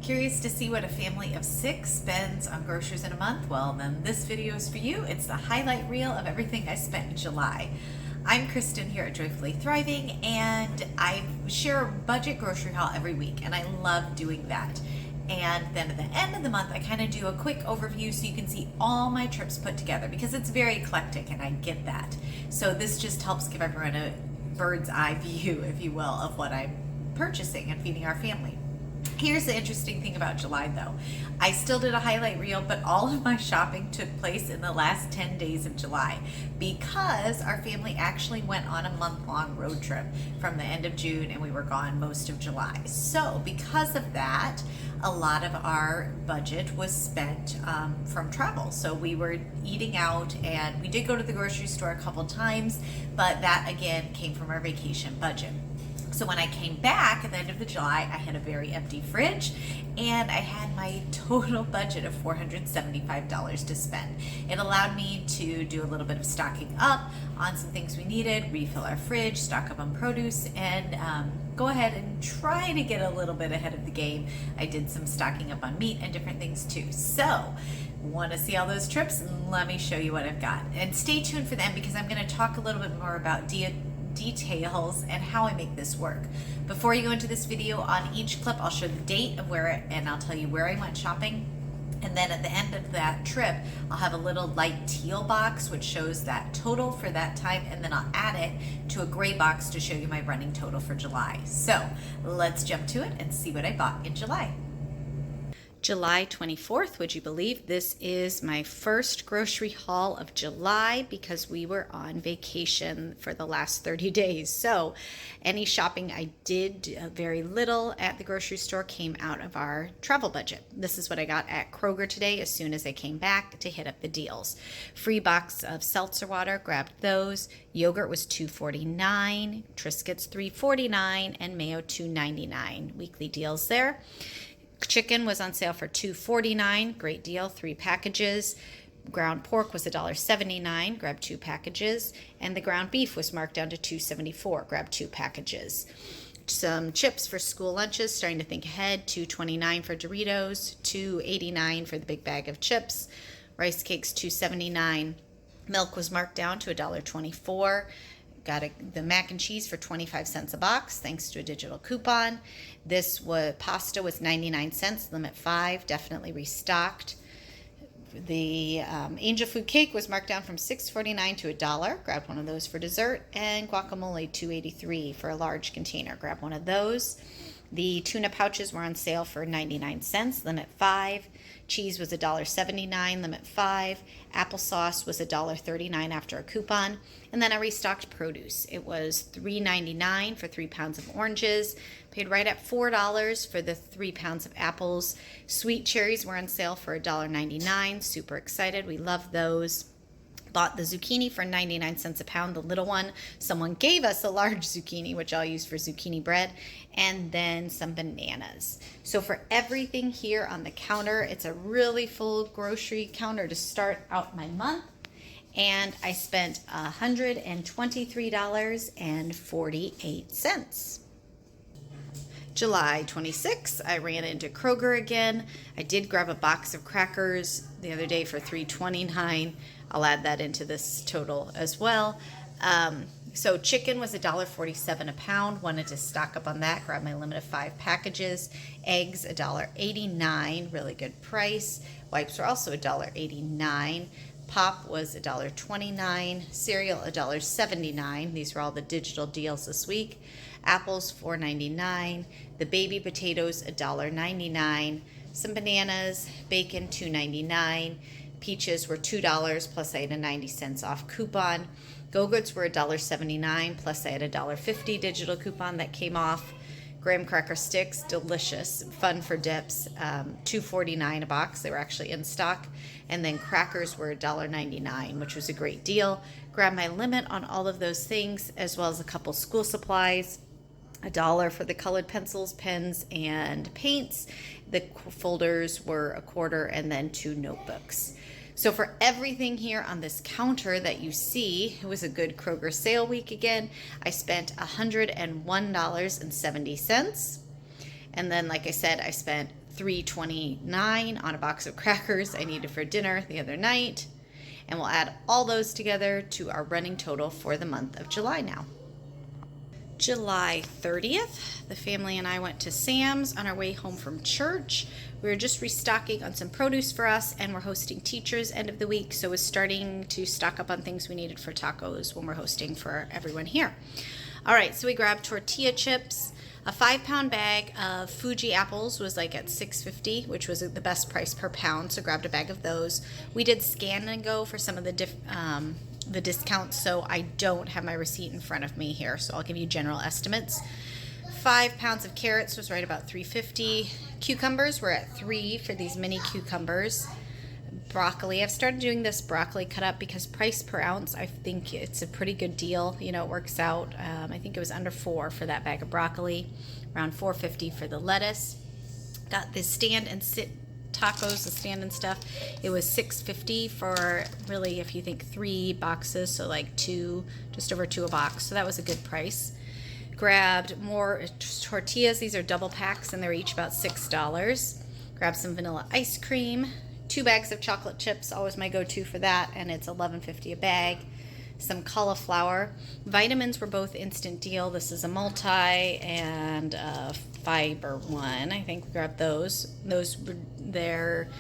Curious to see what a family of 6 spends on groceries in a month? Well, then this video is for you. It's the highlight reel of everything I spent in July. I'm Kristen here at Joyfully Thriving, and I share a budget grocery haul every week, and I love doing that. And then at the end of the month, I kind of do a quick overview so you can see all my trips put together because it's very eclectic, and I get that. So this just helps give everyone a bird's eye view, if you will, of what I'm purchasing and feeding our family. Here's the interesting thing about July though. I still did a highlight reel, but all of my shopping took place in the last 10 days of July because our family actually went on a month-long road trip from the end of June and we were gone most of July. So because of that, a lot of our budget was spent from travel. So we were eating out and we did go to the grocery store a couple times, but that again came from our vacation budget. So when I came back at the end of the July, I had a very empty fridge and I had my total budget of $475 to spend. It allowed me to do a little bit of stocking up on some things we needed, refill our fridge, stock up on produce, and go ahead and try to get a little bit ahead of the game. I did some stocking up on meat and different things too. So want to see all those trips? Let me show you what I've got. And stay tuned for them because I'm going to talk a little bit more about details and how I make this work. Before you go into this video, on each clip I'll show the date of and I'll tell you where I went shopping, and then at the end of that trip I'll have a little light teal box which shows that total for that time, and then I'll add it to a gray box to show you my running total for July. So let's jump to it and see what I bought in July. July 24th, would you believe? This is my first grocery haul of July because we were on vacation for the last 30 days. So any shopping I did, very little at the grocery store, came out of our travel budget. This is what I got at Kroger today as soon as I came back to hit up the deals. Free box of seltzer water, grabbed those. Yogurt was $2.49, Triscuits $3.49, and mayo $2.99. Weekly deals there. Chicken was on sale for $2.49, great deal, 3 packages. Ground pork was $1.79, grabbed 2 packages. And the ground beef was marked down to $2.74, grabbed 2 packages. Some chips for school lunches, starting to think ahead, $2.29 for Doritos, $2.89 for the big bag of chips. Rice cakes, $2.79. Milk was marked down to $1.24. Got the mac and cheese for 25 cents a box thanks to a digital coupon. Pasta was 99 cents, limit 5, definitely restocked. The angel food cake was marked down from $6.49 to $1. Grabbed one of those for dessert. And guacamole $2.83 for a large container. Grab one of those. The tuna pouches were on sale for 99 cents, limit 5. Cheese was $1.79, limit 5. Applesauce was $1.39 after a coupon. And then I restocked produce. It was $3.99 for 3 pounds of oranges. Paid right at $4 for the 3 pounds of apples. Sweet cherries were on sale for $1.99. Super excited. We love those. Bought the zucchini for 99 cents a pound, the little one. Someone gave us a large zucchini, which I'll use for zucchini bread, and then some bananas. So for everything here on the counter, it's a really full grocery counter to start out my month. And I spent $123.48. July 26th, I ran into Kroger again. I did grab a box of crackers the other day for $3.29. I'll add that into this total as well. So chicken was $1.47 a pound. Wanted to stock up on that. Grab my limit of 5 packages. Eggs $1.89, really good price. Wipes were also $1.89. Pop was $1.29. Cereal $1.79. These were all the digital deals this week. Apples $4.99. The baby potatoes $1.99. Some bananas, bacon $2.99. Peaches were $2 plus I had a 90 cents off coupon. Go-Gurts were $1.79 plus I had a $1.50 digital coupon that came off. Graham cracker sticks, delicious, fun for dips, $2.49 a box. They were actually in stock. And then crackers were $1.99, which was a great deal. Grabbed my limit on all of those things, as well as a couple school supplies. $1 for the colored pencils, pens, and paints. The folders were $0.25, and then 2 notebooks. So for everything here on this counter that you see, it was a good Kroger sale week again. I spent $101.70. And then, like I said, I spent $3.29 on a box of crackers I needed for dinner the other night. And we'll add all those together to our running total for the month of July now. July 30th, the family and I went to Sam's on our way home from church. We were just restocking on some produce for us, and we're hosting teachers end of the week, so we're starting to stock up on things we needed for tacos when we're hosting for everyone here. All right, so we grabbed tortilla chips. A 5-pound bag of Fuji apples was like at $6.50, which was the best price per pound, so grabbed a bag of those. We did scan and go for some of the discounts, so I don't have my receipt in front of me here, so I'll give you general estimates. 5 pounds of carrots was right about $3.50. Cucumbers were at $3 for these mini cucumbers. Broccoli, I've started doing this broccoli cut up because price per ounce, I think it's a pretty good deal. You know, it works out. I think it was under $4 for that bag of broccoli, around $4.50 for the lettuce. Got the stand and sit tacos, the stand and stuff. It was $6.50 for really, if you think 3 boxes, so like just over 2 a box. So that was a good price. Grabbed more tortillas. These are double packs and they're each about $6. Grabbed some vanilla ice cream. 2 bags of chocolate chips, always my go-to for that, and it's $11.50 a bag. Some cauliflower. Vitamins were both instant deal. This is a multi and a fiber one. I think we grabbed those. Those were their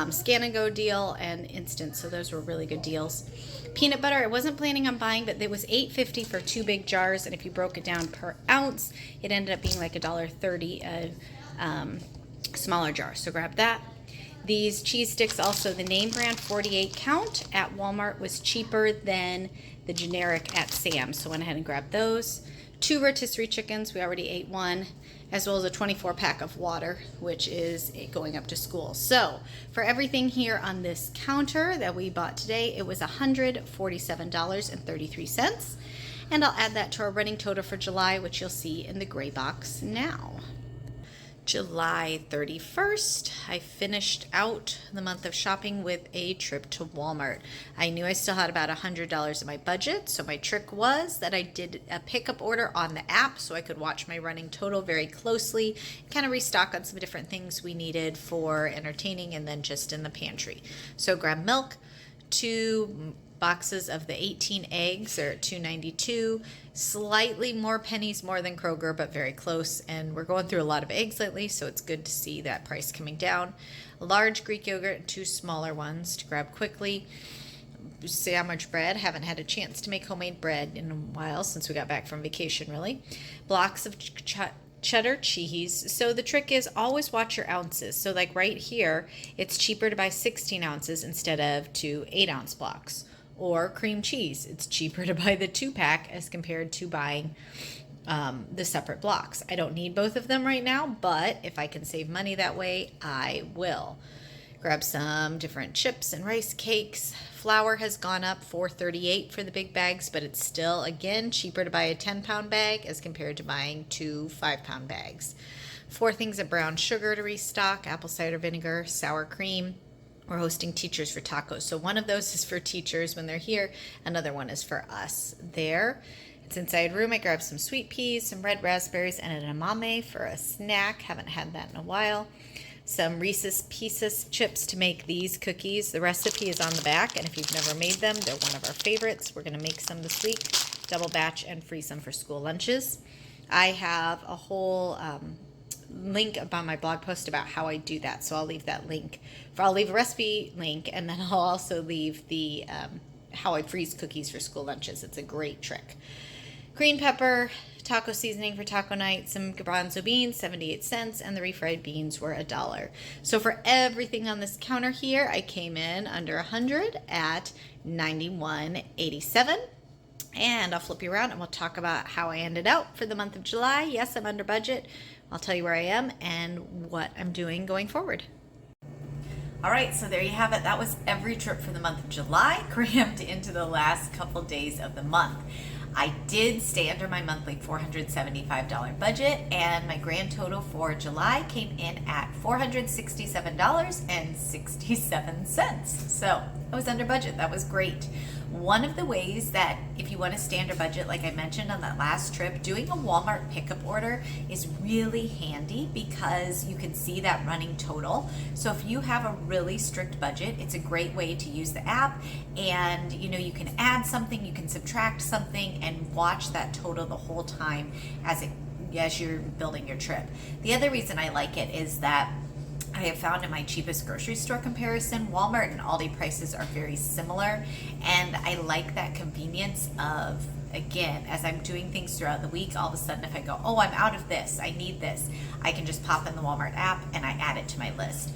scan and go deal and instant, so those were really good deals. Peanut butter, I wasn't planning on buying, but it was $8.50 for 2 big jars, and if you broke it down per ounce, it ended up being like $1.30 a smaller jar, so grab that. These cheese sticks, also the name brand 48 count at Walmart, was cheaper than the generic at Sam's, so went ahead and grabbed those. 2 rotisserie chickens, we already ate one, as well as a 24 pack of water, which is going up to school. So for everything here on this counter that we bought today, it was $147.33. And I'll add that to our running total for July, which you'll see in the gray box now. July 31st, I finished out the month of shopping with a trip to Walmart. I knew I still had about $100 in my budget, so my trick was that I did a pickup order on the app so I could watch my running total very closely, kind of restock on some different things we needed for entertaining and then just in the pantry. So grab milk, 2 boxes of the 18 eggs are at $2.92, slightly more pennies more than Kroger, but very close. And we're going through a lot of eggs lately, so it's good to see that price coming down. A large Greek yogurt and 2 smaller ones to grab quickly. Sandwich bread, haven't had a chance to make homemade bread in a while since we got back from vacation, really. Blocks of cheddar cheese. So the trick is always watch your ounces. So like right here, it's cheaper to buy 16 ounces instead of 2 8-ounce blocks. Or cream cheese, it's cheaper to buy the 2-pack as compared to buying the separate blocks. I don't need both of them right now, but if I can save money that way, I will. Grab some different chips and rice cakes. Flour has gone up $4.38 for the big bags, but it's still, again, cheaper to buy a 10-pound bag as compared to buying 2 5-pound bags. 4 things of brown sugar to restock, apple cider vinegar, sour cream. We're hosting teachers for tacos. So one of those is for teachers when they're here. Another one is for us there. It's inside room. I grabbed some sweet peas, some red raspberries, and an edamame for a snack. Haven't had that in a while. Some Reese's Pieces chips to make these cookies. The recipe is on the back, and if you've never made them, they're one of our favorites. We're going to make some this week, double batch, and freeze them for school lunches. I have a whole link about my blog post about how I do that, so I'll leave that link. I'll leave a recipe link, and then I'll also leave the how I freeze cookies for school lunches. It's a great trick. Green pepper, taco seasoning for taco night, some garbanzo beans, 78 cents, and the refried beans were $1. So for everything on this counter here, I came in under 100 at $91.87. And I'll flip you around and we'll talk about how I ended out for the month of July. Yes, I'm under budget. I'll tell you where I am and what I'm doing going forward. All right, so there you have it. That was every trip for the month of July, crammed into the last couple days of the month. I did stay under my monthly $475 budget, and my grand total for July came in at $467.67. So I was under budget. That was great. One of the ways that if you want to stay under budget, like I mentioned on that last trip, doing a Walmart pickup order is really handy because you can see that running total. So if you have a really strict budget, it's a great way to use the app, and you can add something, you can subtract something, and watch that total the whole time as you're building your trip. The other reason I like it is that I have found in my cheapest grocery store comparison, Walmart and Aldi prices are very similar, and I like that convenience of, again, as I'm doing things throughout the week, all of a sudden if I go, oh, I'm out of this, I need this, I can just pop in the Walmart app and I add it to my list.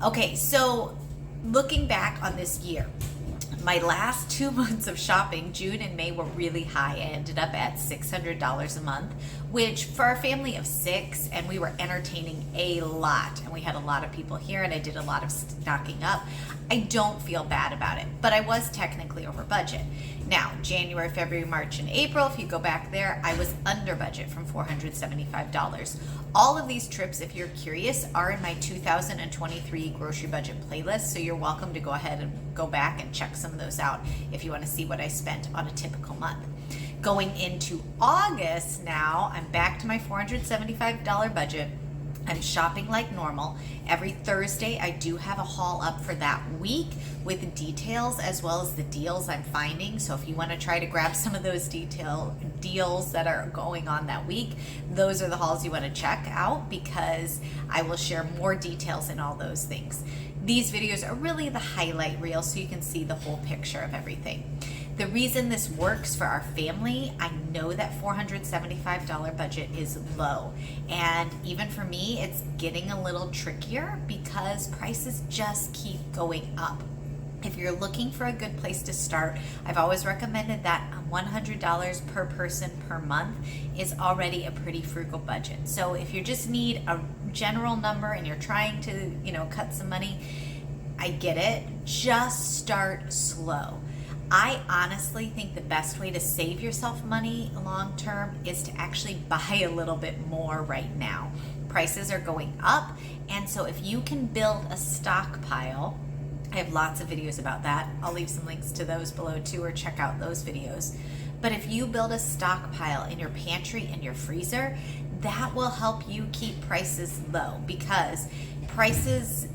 Okay, so looking back on this year, my last 2 months of shopping, June and May, were really high. I ended up at $600 a month, which for our family of 6, and we were entertaining a lot, and we had a lot of people here, and I did a lot of stocking up. I don't feel bad about it, but I was technically over budget. Now, January, February, March, and April, if you go back there, I was under budget from $475. All of these trips, if you're curious, are in my 2023 grocery budget playlist, so you're welcome to go ahead and go back and check some of those out if you want to see what I spent on a typical month. Going into August now, I'm back to my $475 budget. I'm shopping like normal. Every Thursday, I do have a haul up for that week with details as well as the deals I'm finding. So if you want to try to grab some of those deals that are going on that week, those are the hauls you want to check out, because I will share more details in all those things. These videos are really the highlight reel, so you can see the whole picture of everything. The reason this works for our family, I know that $475 budget is low. And even for me, it's getting a little trickier because prices just keep going up. If you're looking for a good place to start, I've always recommended that $100 per person per month is already a pretty frugal budget. So if you just need a general number and you're trying to, cut some money, I get it. Just start slow. I honestly think the best way to save yourself money long term is to actually buy a little bit more right now. Prices are going up, and so if you can build a stockpile, I have lots of videos about that. I'll leave some links to those below too, or check out those videos. But if you build a stockpile in your pantry and your freezer, that will help you keep prices low, because prices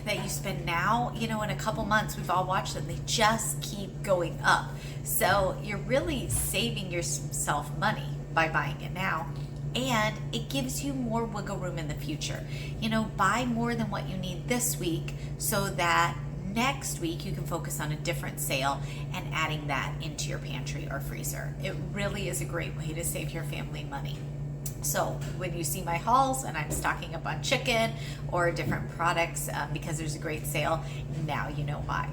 that you spend now, in a couple months, we've all watched them, they just keep going up. So you're really saving yourself money by buying it now, and it gives you more wiggle room in the future. Buy more than what you need this week so that next week you can focus on a different sale and adding that into your pantry or freezer. It really is a great way to save your family money. So when you see my hauls and I'm stocking up on chicken or different products because there's a great sale, now you know why.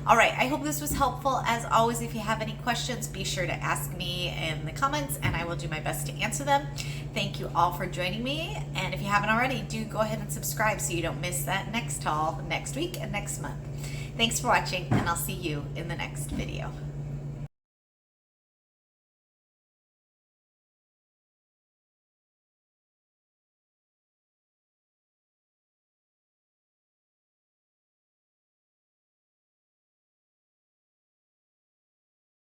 All right, I hope this was helpful. As always, if you have any questions, be sure to ask me in the comments and I will do my best to answer them. Thank you all for joining me. And if you haven't already, do go ahead and subscribe so you don't miss that next haul next week and next month. Thanks for watching, and I'll see you in the next video.